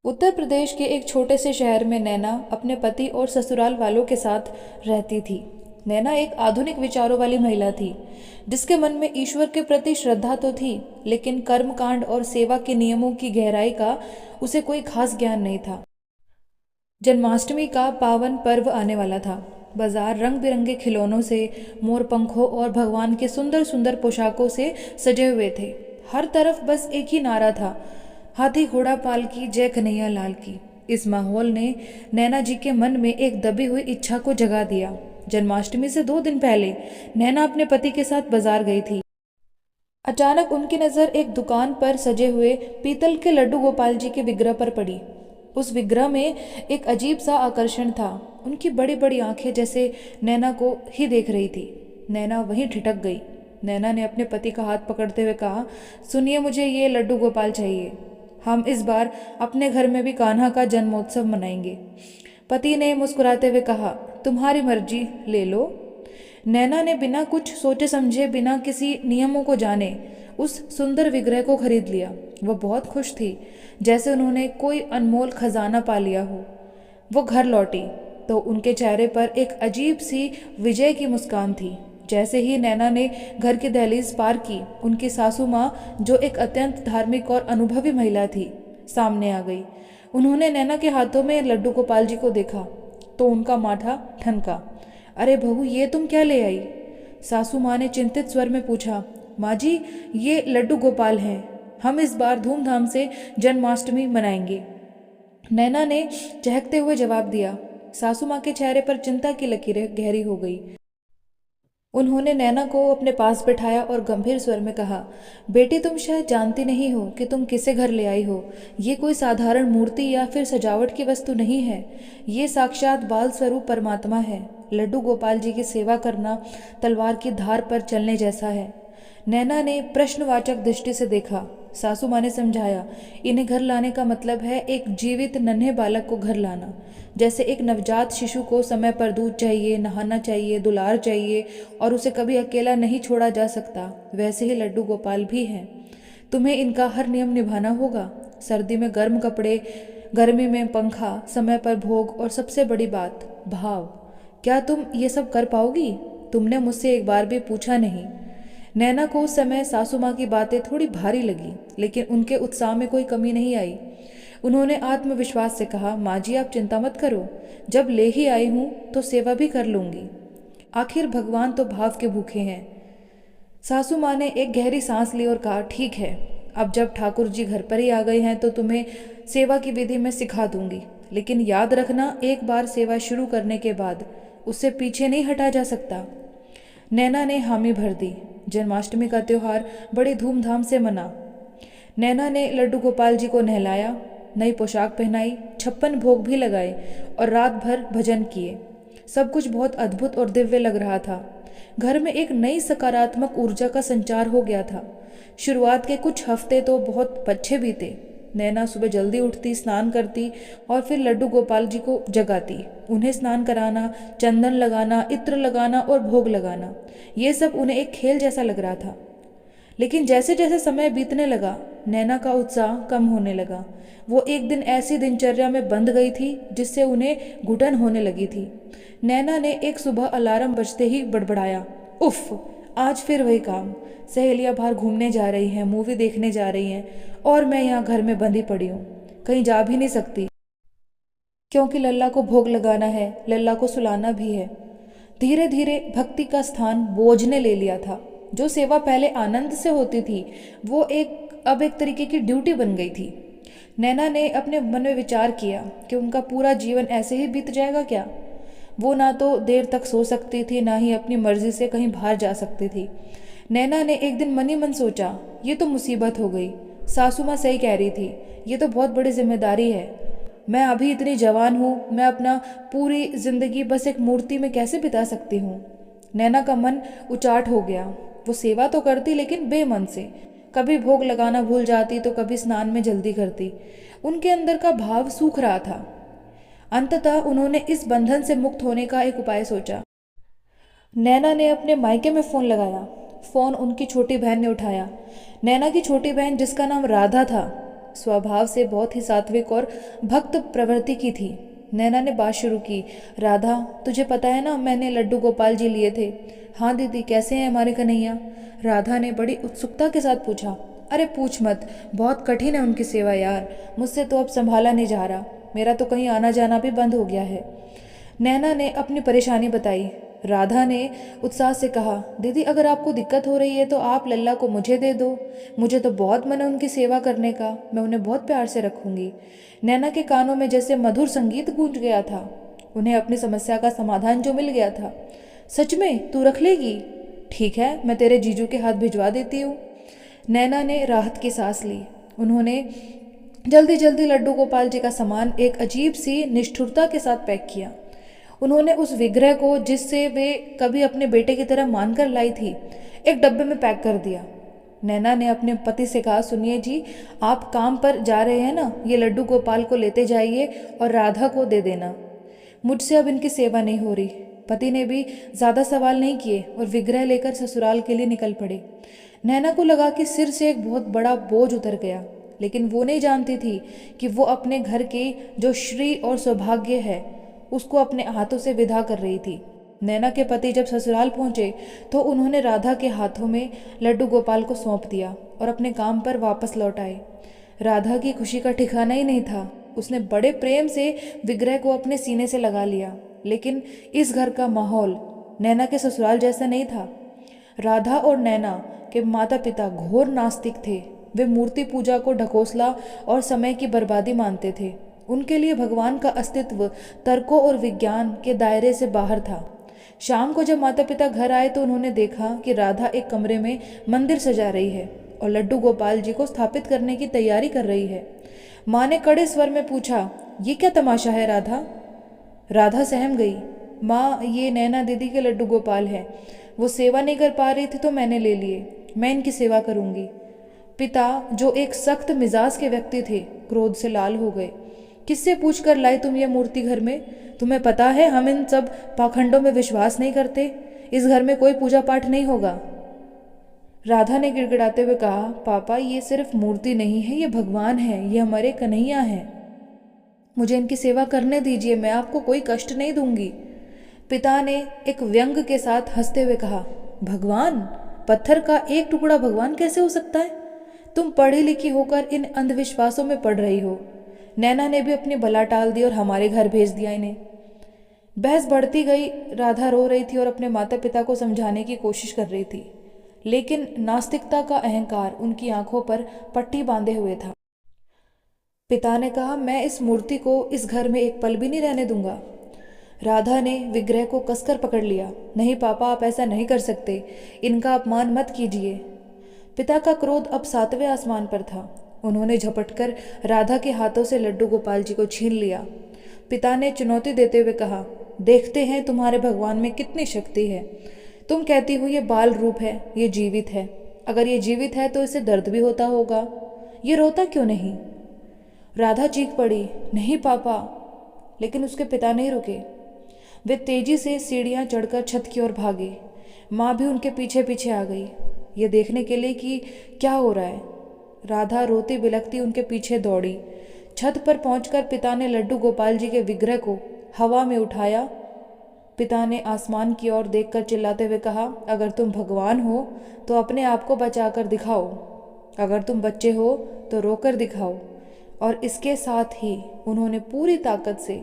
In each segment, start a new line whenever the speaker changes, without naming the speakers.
उत्तर प्रदेश के एक छोटे से शहर में नैना अपने पति और ससुराल वालों के साथ रहती थी। नैना एक आधुनिक विचारों वाली महिला थी, जिसके मन में ईश्वर के प्रति श्रद्धा तो थी, लेकिन कर्मकांड और सेवा के नियमों की गहराई का उसे कोई खास ज्ञान नहीं था। जन्माष्टमी का पावन पर्व आने वाला था। बाजार रंग बिरंगे खिलौनों से, मोर पंखों और भगवान के सुंदर सुंदर पोशाकों से सजे हुए थे। हर तरफ बस एक ही नारा था, हाथी घोड़ा पालकी जय कन्हैया लाल की। इस माहौल ने नैना जी के मन में एक दबी हुई इच्छा को जगा दिया। जन्माष्टमी से 2 दिन पहले नैना अपने पति के साथ बाजार गई थी। अचानक उनकी नज़र एक दुकान पर सजे हुए पीतल के लड्डू गोपाल जी के विग्रह पर पड़ी। उस विग्रह में एक अजीब सा आकर्षण था। उनकी बड़ी बड़ी आंखें जैसे नैना को ही देख रही थी। नैना वहीं ठिठक गई। नैना ने अपने पति का हाथ पकड़ते हुए कहा, सुनिए, मुझे ये लड्डू गोपाल चाहिए। हम इस बार अपने घर में भी कान्हा का जन्मोत्सव मनाएंगे। पति ने मुस्कुराते हुए कहा, तुम्हारी मर्जी, ले लो। नैना ने बिना कुछ सोचे समझे, बिना किसी नियमों को जाने उस सुंदर विग्रह को खरीद लिया। वह बहुत खुश थी, जैसे उन्होंने कोई अनमोल खजाना पा लिया हो। वो घर लौटी तो उनके चेहरे पर एक अजीब सी विजय की मुस्कान थी। जैसे ही नैना ने घर की दहलीज पार की, उनकी सासू माँ, जो एक अत्यंत धार्मिक और अनुभवी महिला थी, सामने आ गई। उन्होंने नैना के हाथों में लड्डू गोपाल जी को देखा तो उनका माथा ठनका। अरे बहू, ये तुम क्या ले आई? सासू माँ ने चिंतित स्वर में पूछा। माँ जी, ये लड्डू गोपाल हैं। हम इस बार धूमधाम से जन्माष्टमी मनाएंगे। नैना ने चहकते हुए जवाब दिया। सासू माँ के चेहरे पर चिंता की लकीरें गहरी हो गई। उन्होंने नैना को अपने पास बैठाया और गंभीर स्वर में कहा, बेटी, तुम शायद जानती नहीं हो कि तुम किसे घर ले आई हो। ये कोई साधारण मूर्ति या फिर सजावट की वस्तु नहीं है। ये साक्षात बाल स्वरूप परमात्मा है। लड्डू गोपाल जी की सेवा करना तलवार की धार पर चलने जैसा है। नैना ने प्रश्नवाचक दृष्टि से देखा। सासू माँ ने समझाया, इन्हें घर लाने का मतलब है एक जीवित नन्हे बालक को घर लाना। जैसे एक नवजात शिशु को समय पर दूध चाहिए, नहाना चाहिए, दुलार चाहिए और उसे कभी अकेला नहीं छोड़ा जा सकता, वैसे ही लड्डू गोपाल भी हैं। तुम्हें इनका हर नियम निभाना होगा। सर्दी में गर्म कपड़े, गर्मी में पंखा, समय पर भोग और सबसे बड़ी बात, भाव। क्या तुम ये सब कर पाओगी? तुमने मुझसे एक बार भी पूछा नहीं। नैना को उस समय सासू माँ की बातें थोड़ी भारी लगी, लेकिन उनके उत्साह में कोई कमी नहीं आई। उन्होंने आत्मविश्वास से कहा, माँ जी, आप चिंता मत करो। जब ले ही आई हूँ तो सेवा भी कर लूँगी। आखिर भगवान तो भाव के भूखे हैं। सासू माँ ने एक गहरी सांस ली और कहा, ठीक है, अब जब ठाकुर जी घर पर ही आ गए हैं तो तुम्हें सेवा की विधि मैं सिखा दूंगी। लेकिन याद रखना, एक बार सेवा शुरू करने के बाद उससे पीछे नहीं हटा जा सकता। नैना ने हामी भर दी। जन्माष्टमी का त्यौहार बड़े धूमधाम से मना। नैना ने लड्डू गोपाल जी को नहलाया, नई पोशाक पहनाई, 56 भोग भी लगाए और रात भर भजन किए। सब कुछ बहुत अद्भुत और दिव्य लग रहा था। घर में एक नई सकारात्मक ऊर्जा का संचार हो गया था। शुरुआत के कुछ हफ्ते तो बहुत अच्छे बीते। नैना सुबह जल्दी उठती, स्नान करती और फिर लड्डू गोपाल जी को जगाती। उन्हें स्नान कराना, चंदन लगाना, इत्र लगाना और भोग लगाना, ये सब उन्हें एक खेल जैसा लग रहा था। लेकिन जैसे जैसे समय बीतने लगा, नैना का उत्साह कम होने लगा। वो एक दिन ऐसी दिनचर्या में बंध गई थी जिससे उन्हें घुटन होने लगी थी। नैना ने एक सुबह अलार्म बजते ही बड़बड़ाया, उफ, आज फिर वही काम। सहेलियां बाहर घूमने जा रही हैं, मूवी देखने जा रही हैं और मैं यहाँ घर में बंधी पड़ी हूँ, कहीं जा भी नहीं सकती, क्योंकि लल्ला को भोग लगाना है, लल्ला को सुलाना भी है। धीरे धीरे भक्ति का स्थान बोझ ने ले लिया था। जो सेवा पहले आनंद से होती थी, वो अब एक तरीके की ड्यूटी बन गई थी। नैना ने अपने मन में विचार किया कि उनका पूरा जीवन ऐसे ही बीत जाएगा क्या। वो ना तो देर तक सो सकती थी, ना ही अपनी मर्जी से कहीं बाहर जा सकती थी। नैना ने एक दिन मन ही मन सोचा, ये तो मुसीबत हो गई। सासू माँ सही कह रही थी, ये तो बहुत बड़ी जिम्मेदारी है। मैं अभी इतनी जवान हूँ, मैं अपना पूरी जिंदगी बस एक मूर्ति में कैसे बिता सकती हूँ। नैना का मन उचाट हो गया। वो सेवा तो करती, लेकिन बेमन से। कभी भोग लगाना भूल जाती तो कभी स्नान में जल्दी करती। उनके अंदर का भाव सूख रहा था। अंततः उन्होंने इस बंधन से मुक्त होने का एक उपाय सोचा। नैना ने अपने मायके में फ़ोन लगाया। फ़ोन उनकी छोटी बहन ने उठाया। नैना की छोटी बहन, जिसका नाम राधा था, स्वभाव से बहुत ही सात्विक और भक्त प्रवृत्ति की थी। नैना ने बात शुरू की। राधा, तुझे पता है ना, मैंने लड्डू गोपाल जी लिए थे। हाँ दीदी, कैसे हैं हमारे कन्हैया? राधा ने बड़ी उत्सुकता के साथ पूछा। अरे पूछ मत, बहुत कठिन है उनकी सेवा यार, मुझसे तो अब संभाला नहीं जा रहा। मेरा तो कहीं आना जाना भी बंद हो गया है। नैना ने अपनी परेशानी बताई। राधा ने उत्साह से कहा, दीदी अगर आपको दिक्कत हो रही है तो आप लल्ला को मुझे दे दो। मुझे तो बहुत मन है उनकी सेवा करने का, मैं उन्हें बहुत प्यार से रखूंगी। नैना के कानों में जैसे मधुर संगीत गूंज गया था। उन्हें अपनी समस्या का समाधान जो मिल गया था। सच में तू रख लेगी? ठीक है, मैं तेरे जीजू के हाथ भिजवा देती हूँ। नैना ने राहत की सांस ली। उन्होंने जल्दी जल्दी लड्डू गोपाल जी का सामान एक अजीब सी निष्ठुरता के साथ पैक किया। उन्होंने उस विग्रह को, जिससे वे कभी अपने बेटे की तरह मानकर लाई थी, एक डब्बे में पैक कर दिया। नैना ने अपने पति से कहा, सुनिए जी, आप काम पर जा रहे हैं ना, ये लड्डू गोपाल को लेते जाइए और राधा को दे देना। मुझसे अब इनकी सेवा नहीं हो रही। पति ने भी ज़्यादा सवाल नहीं किए और विग्रह लेकर ससुराल के लिए निकल पड़े। नैना को लगा कि सिर से एक बहुत बड़ा बोझ उतर गया, लेकिन वो नहीं जानती थी कि वो अपने घर की जो श्री और सौभाग्य है उसको अपने हाथों से विदा कर रही थी। नैना के पति जब ससुराल पहुंचे तो उन्होंने राधा के हाथों में लड्डू गोपाल को सौंप दिया और अपने काम पर वापस लौट आए। राधा की खुशी का ठिकाना ही नहीं था। उसने बड़े प्रेम से विग्रह को अपने सीने से लगा लिया, लेकिन इस घर का माहौल नैना के ससुराल जैसा नहीं था। राधा और नैना के माता पिता घोर नास्तिक थे। वे मूर्ति पूजा को ढकोसला और समय की बर्बादी मानते थे। उनके लिए भगवान का अस्तित्व तर्कों और विज्ञान के दायरे से बाहर था। शाम को जब माता पिता घर आए तो उन्होंने देखा कि राधा एक कमरे में मंदिर सजा रही है और लड्डू गोपाल जी को स्थापित करने की तैयारी कर रही है। माँ ने कड़े स्वर में पूछा, ये क्या तमाशा है राधा? राधा सहम गई। माँ, ये नैना दीदी के लड्डू गोपाल हैं। वो सेवा नहीं कर पा रही थी तो मैंने ले लिए। मैं इनकी सेवा करूँगी। पिता, जो एक सख्त मिजाज के व्यक्ति थे, क्रोध से लाल हो गए। किससे पूछ कर लाई तुम ये मूर्ति घर में? तुम्हें पता है हम इन सब पाखंडों में विश्वास नहीं करते। इस घर में कोई पूजा पाठ नहीं होगा। राधा ने गिड़गिड़ाते हुए कहा, पापा, ये सिर्फ मूर्ति नहीं है, ये भगवान है, ये हमारे कन्हैया हैं। मुझे इनकी सेवा करने दीजिए, मैं आपको कोई कष्ट नहीं दूंगी। पिता ने एक व्यंग के साथ हंसते हुए कहा, भगवान? पत्थर का एक टुकड़ा भगवान कैसे हो सकता है? तुम पढ़ी लिखी होकर इन अंधविश्वासों में पड़ रही हो। नैना ने भी अपनी बला टाल दी और हमारे घर भेज दिया इन्हें। बहस बढ़ती गई। राधा रो रही थी और अपने माता पिता को समझाने की कोशिश कर रही थी, लेकिन नास्तिकता का अहंकार उनकी आंखों पर पट्टी बांधे हुए था। पिता ने कहा, मैं इस मूर्ति को इस घर में एक पल भी नहीं रहने दूंगा। राधा ने विग्रह को कसकर पकड़ लिया। नहीं पापा, आप ऐसा नहीं कर सकते, इनका अपमान मत कीजिए। पिता का क्रोध अब 7वें आसमान पर था। उन्होंने झपटकर राधा के हाथों से लड्डू गोपाल जी को छीन लिया। पिता ने चुनौती देते हुए कहा, देखते हैं तुम्हारे भगवान में कितनी शक्ति है। तुम कहती हो ये बाल रूप है, ये जीवित है। अगर ये जीवित है तो इसे दर्द भी होता होगा, ये रोता क्यों नहीं? राधा चीख पड़ी, नहीं पापा। लेकिन उसके पिता नहीं रुके। वे तेजी से सीढ़ियां चढ़कर छत की ओर भागे। माँ भी उनके पीछे पीछे आ गई, ये देखने के लिए कि क्या हो रहा है। राधा रोती बिलखती उनके पीछे दौड़ी। छत पर पहुंचकर पिता ने लड्डू गोपाल जी के विग्रह को हवा में उठाया। पिता ने आसमान की ओर देखकर चिल्लाते हुए कहा, अगर तुम भगवान हो तो अपने आप को बचाकर दिखाओ, अगर तुम बच्चे हो तो रोकर दिखाओ। और इसके साथ ही उन्होंने पूरी ताकत से,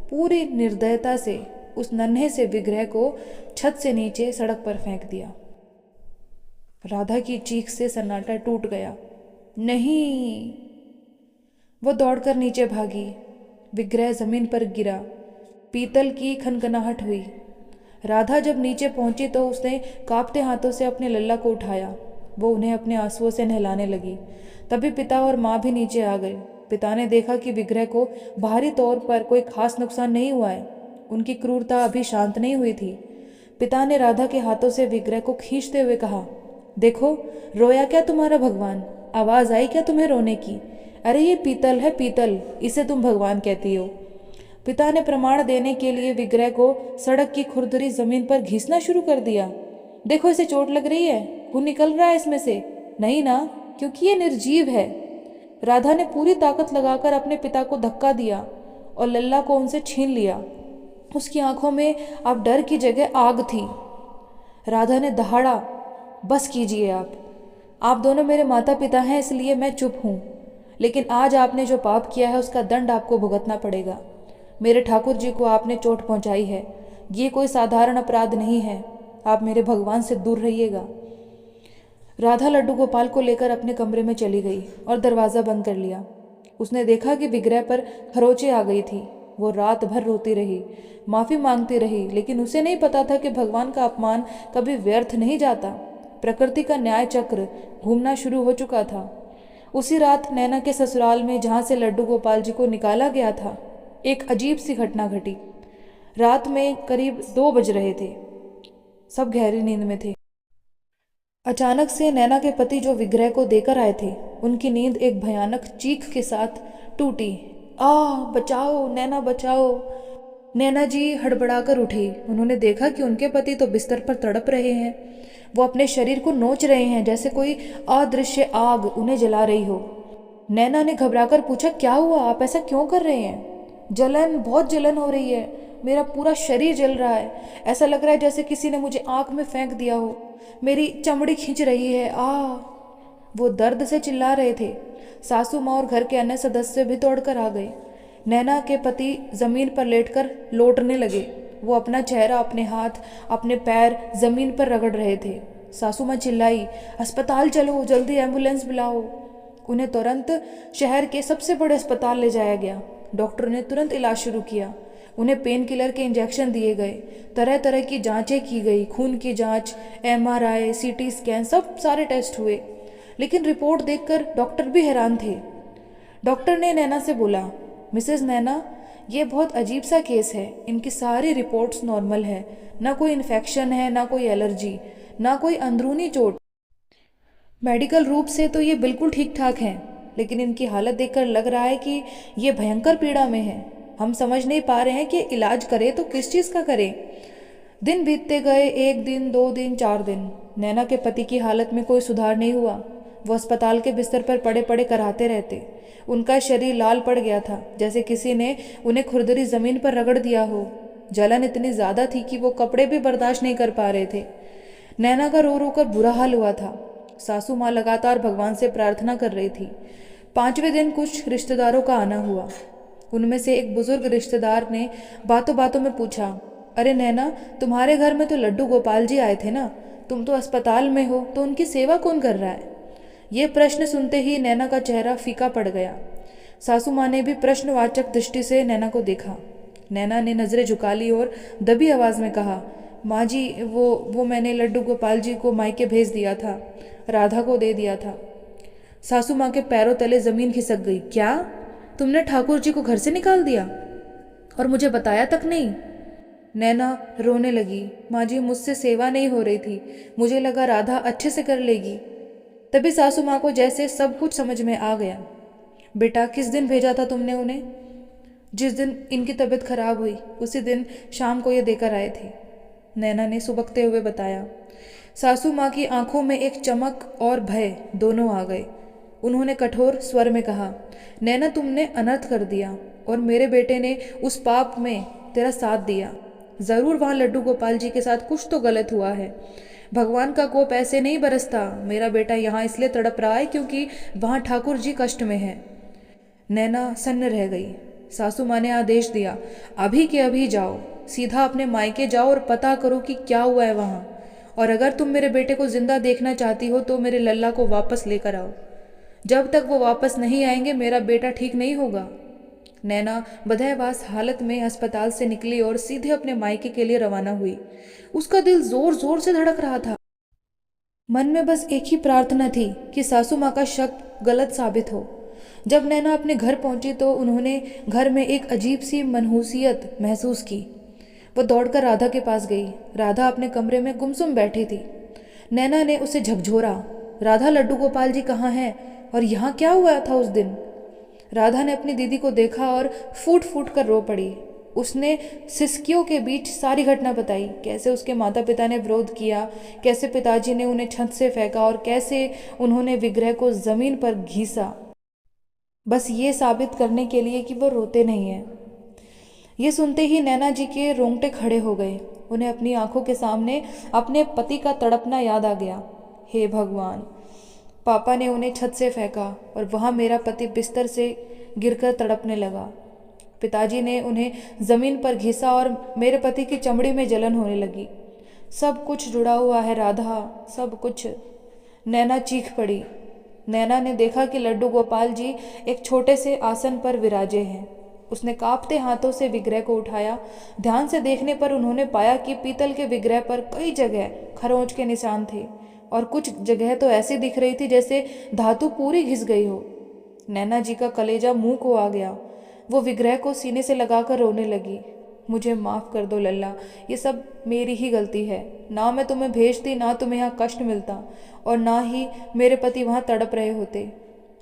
पूरी निर्दयता से उस नन्हे से विग्रह को छत से नीचे सड़क पर फेंक दिया। राधा की चीख से सन्नाटा टूट गया। नहीं! वो दौड़कर नीचे भागी। विग्रह जमीन पर गिरा। पीतल की खनखनाहट हुई। राधा जब नीचे पहुंची तो उसने कांपते हाथों से अपने लल्ला को उठाया। वो उन्हें अपने आंसुओं से नहलाने लगी। तभी पिता और माँ भी नीचे आ गए। पिता ने देखा कि विग्रह को बाहरी तौर पर कोई खास नुकसान नहीं हुआ है। उनकी क्रूरता अभी शांत नहीं हुई थी। पिता ने राधा के हाथों से विग्रह को खींचते हुए कहा, देखो, रोया क्या तुम्हारा भगवान? आवाज़ आई क्या तुम्हें रोने की? अरे ये पीतल है, पीतल, इसे तुम भगवान कहती हो। पिता ने प्रमाण देने के लिए विग्रह को सड़क की खुरदरी जमीन पर घिसना शुरू कर दिया। देखो, इसे चोट लग रही है, खून निकल रहा है इसमें से। नहीं ना, क्योंकि ये निर्जीव है। राधा ने पूरी ताकत लगाकर अपने पिता को धक्का दिया और लल्ला को उनसे छीन लिया। उसकी आंखों में अब डर की जगह आग थी। राधा ने दहाड़ा, बस कीजिए आप दोनों मेरे माता पिता हैं, इसलिए मैं चुप हूँ, लेकिन आज आपने जो पाप किया है उसका दंड आपको भुगतना पड़ेगा। मेरे ठाकुर जी को आपने चोट पहुँचाई है, ये कोई साधारण अपराध नहीं है, आप मेरे भगवान से दूर रहिएगा। राधा लड्डू गोपाल को लेकर अपने कमरे में चली गई और दरवाज़ा बंद कर लिया। उसने देखा कि विग्रह पर खरोंचें आ गई थी। वो रात भर रोती रही, माफ़ी मांगती रही, लेकिन उसे नहीं पता था कि भगवान का अपमान कभी व्यर्थ नहीं जाता। प्रकृति का न्याय चक्र घूमना शुरू हो चुका था। उसी रात नैना के ससुराल में, जहाँ से लड्डू गोपाल जी को निकाला गया था, एक अजीब सी घटना घटी। रात में करीब 2 बज रहे थे। सब गहरी नींद में थे। अचानक से नैना के पति जो विग्रह को देकर आए थे, उनकी नींद एक भयानक चीख के साथ टूटी। बचाओ नैना, बचाओ। नैना जी हड़बड़ाकर उठी। उन्होंने देखा कि उनके पति तो बिस्तर पर तड़प रहे हैं। वो अपने शरीर को नोच रहे हैं, जैसे कोई अदृश्य आग उन्हें जला रही हो। नैना ने घबराकर पूछा, क्या हुआ, आप ऐसा क्यों कर रहे हैं? जलन, बहुत जलन हो रही है, मेरा पूरा शरीर जल रहा है, ऐसा लग रहा है जैसे किसी ने मुझे आग में फेंक दिया हो, मेरी चमड़ी खींच रही है। वो दर्द से चिल्ला रहे थे। सासू माँ और घर के अन्य सदस्य भी दौड़कर आ गए। नैना के पति जमीन पर लेटकर लोटने लगे। वो अपना चेहरा, अपने हाथ, अपने पैर जमीन पर रगड़ रहे थे। सासू माँ चिल्लाई, अस्पताल चलो, जल्दी एम्बुलेंस बुलाओ। उन्हें तुरंत शहर के सबसे बड़े अस्पताल ले जाया गया। डॉक्टर ने तुरंत इलाज शुरू किया। उन्हें पेन किलर के इंजेक्शन दिए गए। तरह तरह की जांचें की गई, खून की जांच, MRI, CT स्कैन, सब सारे टेस्ट हुए। लेकिन रिपोर्ट देखकर डॉक्टर भी हैरान थे। डॉक्टर ने नैना से बोला, मिसेस नैना, ये बहुत अजीब सा केस है। इनकी सारी रिपोर्ट्स नॉर्मल है, ना कोई इन्फेक्शन है, ना कोई एलर्जी, ना कोई अंदरूनी चोट। मेडिकल रूप से तो ये बिल्कुल ठीक ठाक हैं, लेकिन इनकी हालत देखकर लग रहा है कि ये भयंकर पीड़ा में है। हम समझ नहीं पा रहे हैं कि इलाज करें तो किस चीज़ का करें। दिन बीतते गए, 1 दिन, 2 दिन, 4 दिन। नैना के पति की हालत में कोई सुधार नहीं हुआ। वो अस्पताल के बिस्तर पर पड़े पड़े कराहते रहते। उनका शरीर लाल पड़ गया था, जैसे किसी ने उन्हें खुरदरी ज़मीन पर रगड़ दिया हो। जलन इतनी ज़्यादा थी कि वो कपड़े भी बर्दाश्त नहीं कर पा रहे थे। नैना का रो रो कर बुरा हाल हुआ था। सासू माँ लगातार भगवान से प्रार्थना कर रही थी। 5वें दिन कुछ रिश्तेदारों का आना हुआ। उनमें से एक बुजुर्ग रिश्तेदार ने बातों बातों में पूछा, अरे नैना, तुम्हारे घर में तो लड्डू गोपाल जी आए थे ना, तुम तो अस्पताल में हो, तो उनकी सेवा कौन कर रहा है? ये प्रश्न सुनते ही नैना का चेहरा फीका पड़ गया। सासू माँ ने भी प्रश्नवाचक दृष्टि से नैना को देखा। नैना ने नज़रें झुका ली और दबी आवाज़ में कहा, माँ जी, वो मैंने लड्डू गोपाल जी को मायके भेज दिया था, राधा को दे दिया था। सासू माँ के पैरों तले ज़मीन खिसक गई। क्या? तुमने ठाकुर जी को घर से निकाल दिया और मुझे बताया तक नहीं? नैना रोने लगी। माँ जी, मुझसे सेवा नहीं हो रही थी, मुझे लगा राधा अच्छे से कर लेगी। तभी सासू माँ को जैसे सब कुछ समझ में आ गया। बेटा, किस दिन भेजा था तुमने उन्हें? जिस दिन इनकी तबीयत खराब हुई, उसी दिन शाम को ये देकर आए थे, नैना ने सुबकते हुए बताया। सासू माँ की आंखों में एक चमक और भय दोनों आ गए। उन्होंने कठोर स्वर में कहा, नैना, तुमने अनर्थ कर दिया और मेरे बेटे ने उस पाप में तेरा साथ दिया। ज़रूर वहाँ लड्डू गोपाल जी के साथ कुछ तो गलत हुआ है। भगवान का कोप ऐसे नहीं बरसता। मेरा बेटा यहाँ इसलिए तड़प रहा है क्योंकि वहाँ ठाकुर जी कष्ट में है। नैना सन्न रह गई। सासू माँ ने आदेश दिया, अभी के अभी जाओ, सीधा अपने मायके जाओ और पता करो कि क्या हुआ है वहाँ। और अगर तुम मेरे बेटे को जिंदा देखना चाहती हो तो मेरे लल्ला को वापस लेकर आओ। जब तक वो वापस नहीं आएंगे मेरा बेटा ठीक नहीं होगा। नैना बदहवास हालत में अस्पताल से निकली और सीधे अपने मायके के लिए रवाना हुई। उसका दिल जोर जोर से धड़क रहा था। मन में बस एक ही प्रार्थना थी कि सासू माँ का शक गलत साबित हो। जब नैना अपने घर पहुंची तो उन्होंने घर में एक अजीब सी मनहूसियत महसूस की। वो दौड़कर राधा के पास गई। राधा अपने कमरे में गुमसुम बैठी थी। नैना ने उसे झकझोरा, राधा, लड्डू गोपाल जी कहाँ हैं और यहाँ क्या हुआ था उस दिन? राधा ने अपनी दीदी को देखा और फूट फूट कर रो पड़ी। उसने सिसकियों के बीच सारी घटना बताई, कैसे उसके माता पिता ने विरोध किया, कैसे पिताजी ने उन्हें छत से फेंका और कैसे उन्होंने विग्रह को जमीन पर घीसा। बस ये साबित करने के लिए कि वो रोते नहीं हैं। ये सुनते ही नैना जी के रोंगटे खड़े हो गए। उन्हें अपनी आंखों के सामने अपने पति का तड़पना याद आ गया। हे भगवान! पापा ने उन्हें छत से फेंका और वहाँ मेरा पति बिस्तर से गिरकर तड़पने लगा। पिताजी ने उन्हें ज़मीन पर घिसा और मेरे पति की चमड़ी में जलन होने लगी। सब कुछ जुड़ा हुआ है राधा, सब कुछ। नैना चीख पड़ी। नैना ने देखा कि लड्डू गोपाल जी एक छोटे से आसन पर विराजे हैं। उसने कांपते हाथों से विग्रह को उठाया। ध्यान से देखने पर उन्होंने पाया कि पीतल के विग्रह पर कई जगह खरोंच के निशान थे और कुछ जगह तो ऐसी दिख रही थी जैसे धातु पूरी घिस गई हो। नैना जी का कलेजा मुंह को आ गया। वो विग्रह को सीने से लगाकर रोने लगी। मुझे माफ़ कर दो लल्ला, ये सब मेरी ही गलती है। ना मैं तुम्हें भेजती, ना तुम्हें यहाँ कष्ट मिलता और ना ही मेरे पति वहाँ तड़प रहे होते।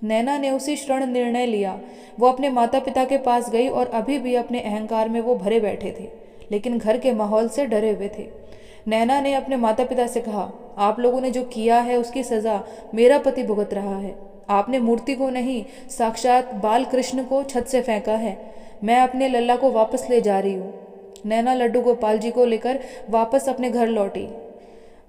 नैना ने उसी क्षण निर्णय लिया। वो अपने माता पिता के पास गई और अभी भी अपने अहंकार में वो भरे बैठे थे, लेकिन घर के माहौल से डरे हुए थे। नैना ने अपने माता पिता से कहा, आप लोगों ने जो किया है उसकी सज़ा मेरा पति भुगत रहा है। आपने मूर्ति को नहीं, साक्षात बाल कृष्ण को छत से फेंका है। मैं अपने लल्ला को वापस ले जा रही हूँ। नैना लड्डू गोपाल जी को लेकर वापस अपने घर लौटी।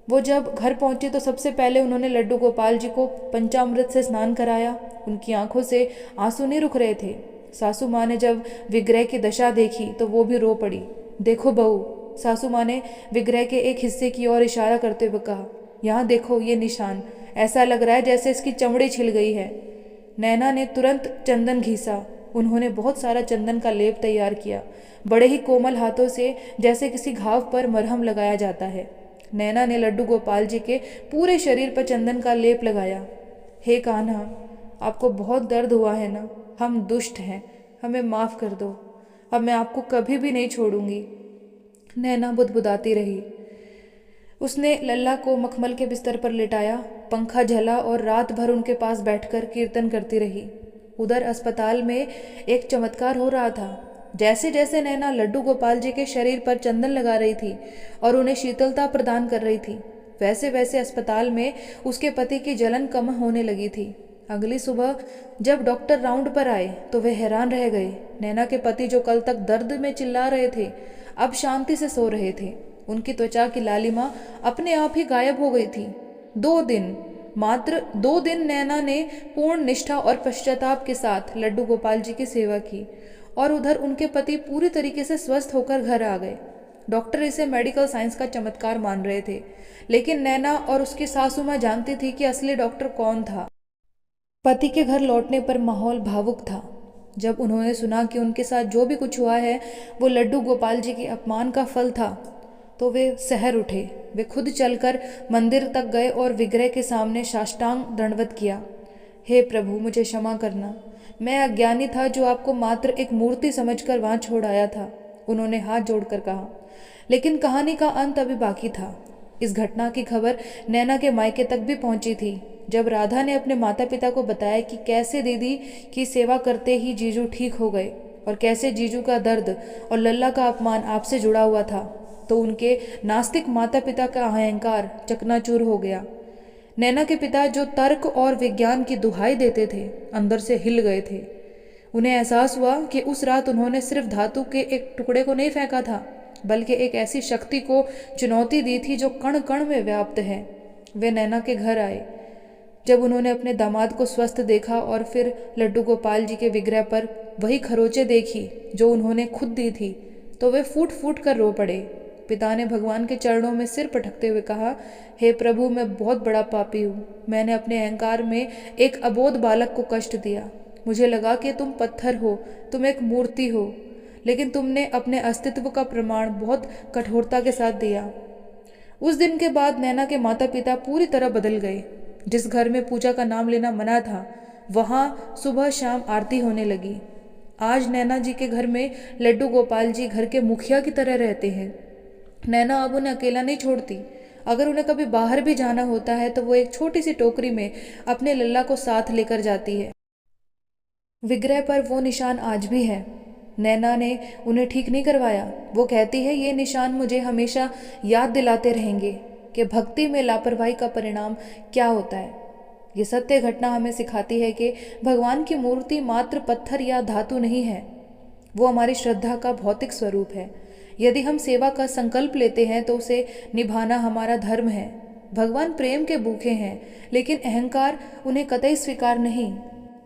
वो जब घर पहुंची तो सबसे पहले उन्होंने लड्डू गोपाल जी को पंचामृत से स्नान कराया। उनकी आंखों से आंसू नहीं रुक रहे थे। सासू माँ ने जब विग्रह की दशा देखी तो वो भी रो पड़ी। देखो बहू, सासू माँ ने विग्रह के एक हिस्से की ओर इशारा करते हुए कहा, यहाँ देखो ये निशान, ऐसा लग रहा है जैसे इसकी चमड़ी छिल गई है। नैना ने तुरंत चंदन घिसा। उन्होंने बहुत सारा चंदन का लेप तैयार किया, बड़े ही कोमल हाथों से, जैसे किसी घाव पर मरहम लगाया जाता है। नैना ने लड्डू गोपाल जी के पूरे शरीर पर चंदन का लेप लगाया। हे कान्हा, आपको बहुत दर्द हुआ है ना? हम दुष्ट हैं, हमें माफ़ कर दो। अब मैं आपको कभी भी नहीं छोड़ूंगी। नैना बुदबुदाती रही। उसने लल्ला को मखमल के बिस्तर पर लिटाया, पंखा झला और रात भर उनके पास बैठकर कीर्तन करती रही। उधर अस्पताल में एक चमत्कार हो रहा था। जैसे जैसे नैना लड्डू गोपाल जी के शरीर पर चंदन लगा रही थी और उन्हें शीतलता प्रदान कर रही थी, वैसे वैसे अस्पताल में उसके पति की जलन कम होने लगी थी। अगली सुबह जब डॉक्टर राउंड पर आए तो वे हैरान रह गए। नैना के पति जो कल तक दर्द में चिल्ला रहे थे, अब शांति से सो रहे थे। उनकी त्वचा की लालिमा अपने आप ही गायब हो गई थी। 2 दिन, मात्र 2 दिन नैना ने पूर्ण निष्ठा और पश्चाताप के साथ लड्डू गोपाल जी की सेवा की और उधर उनके पति पूरी तरीके से स्वस्थ होकर घर आ गए। डॉक्टर इसे मेडिकल साइंस का चमत्कार मान रहे थे, लेकिन नैना और उसकी सासू माँ जानती थी कि असली डॉक्टर कौन था। पति के घर लौटने पर माहौल भावुक था। जब उन्होंने सुना कि उनके साथ जो भी कुछ हुआ है वो लड्डू गोपाल जी के अपमान का फल था, तो वे सहर उठे। वे खुद चलकर मंदिर तक गए और विग्रह के सामने साष्टांग दंडवत किया। हे प्रभु, मुझे क्षमा करना। मैं अज्ञानी था जो आपको मात्र एक मूर्ति समझकर वहाँ छोड़ आया था, उन्होंने हाथ जोड़कर कहा। लेकिन कहानी का अंत अभी बाकी था। इस घटना की खबर नैना के मायके तक भी पहुंची थी। जब राधा ने अपने माता पिता को बताया कि कैसे दीदी की सेवा करते ही जीजू ठीक हो गए और कैसे जीजू का दर्द और लल्ला का अपमान आपसे जुड़ा हुआ था, तो उनके नास्तिक माता पिता का अहंकार चकनाचूर हो गया। नैना के पिता जो तर्क और विज्ञान की दुहाई देते थे, अंदर से हिल गए थे। उन्हें एहसास हुआ कि उस रात उन्होंने सिर्फ धातु के एक टुकड़े को नहीं फेंका था, बल्कि एक ऐसी शक्ति को चुनौती दी थी जो कण कण में व्याप्त है। वे नैना के घर आए। जब उन्होंने अपने दामाद को स्वस्थ देखा और फिर लड्डू गोपाल जी के विग्रह पर वही खरोचे देखी जो उन्होंने खुद दी थी, तो वे फूट फूट कर रो पड़े। पिता ने भगवान के चरणों में सिर पटकते हुए कहा, हे प्रभु, मैं बहुत बड़ा पापी हूँ। मैंने अपने अहंकार में एक अबोध बालक को कष्ट दिया। मुझे लगा कि तुम पत्थर हो, तुम एक मूर्ति हो, लेकिन तुमने अपने अस्तित्व का प्रमाण बहुत कठोरता के साथ दिया। उस दिन के बाद नैना के माता पिता पूरी तरह बदल गए। जिस घर में पूजा का नाम लेना मना था, वहाँ सुबह शाम आरती होने लगी। आज नैना जी के घर में लड्डू गोपाल जी घर के मुखिया की तरह रहते हैं। नैना अब उन्हें अकेला नहीं छोड़ती। अगर उन्हें कभी बाहर भी जाना होता है तो वो एक छोटी सी टोकरी में अपने लल्ला को साथ लेकर जाती है। विग्रह पर वो निशान आज भी है। नैना ने उन्हें ठीक नहीं करवाया। वो कहती है, ये निशान मुझे हमेशा याद दिलाते रहेंगे कि भक्ति में लापरवाही का परिणाम क्या होता है। ये सत्य घटना हमें सिखाती है कि भगवान की मूर्ति मात्र पत्थर या धातु नहीं है, वो हमारी श्रद्धा का भौतिक स्वरूप है। यदि हम सेवा का संकल्प लेते हैं तो उसे निभाना हमारा धर्म है। भगवान प्रेम के भूखे हैं, लेकिन अहंकार उन्हें कतई स्वीकार नहीं।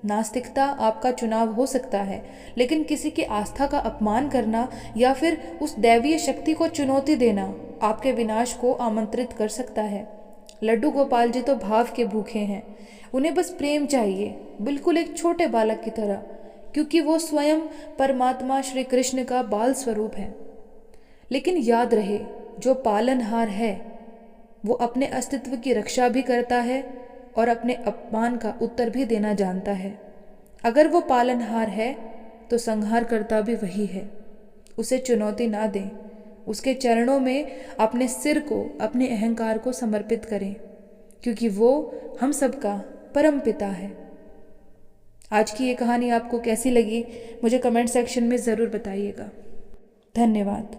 नास्तिकता आपका चुनाव हो सकता है, लेकिन किसी की आस्था का अपमान करना या फिर उस दैवीय शक्ति को चुनौती देना आपके विनाश को आमंत्रित कर सकता है। लड्डू गोपाल जी तो भाव के भूखे हैं, उन्हें बस प्रेम चाहिए, बिल्कुल एक छोटे बालक की तरह, क्योंकि वो स्वयं परमात्मा श्री कृष्ण का बाल स्वरूप है। लेकिन याद रहे, जो पालनहार है वो अपने अस्तित्व की रक्षा भी करता है और अपने अपमान का उत्तर भी देना जानता है। अगर वो पालनहार है तो संहारकर्ता भी वही है। उसे चुनौती ना दें, उसके चरणों में अपने सिर को, अपने अहंकार को समर्पित करें, क्योंकि वो हम सबका परम पिता है। आज की ये कहानी आपको कैसी लगी मुझे कमेंट सेक्शन में ज़रूर बताइएगा। धन्यवाद।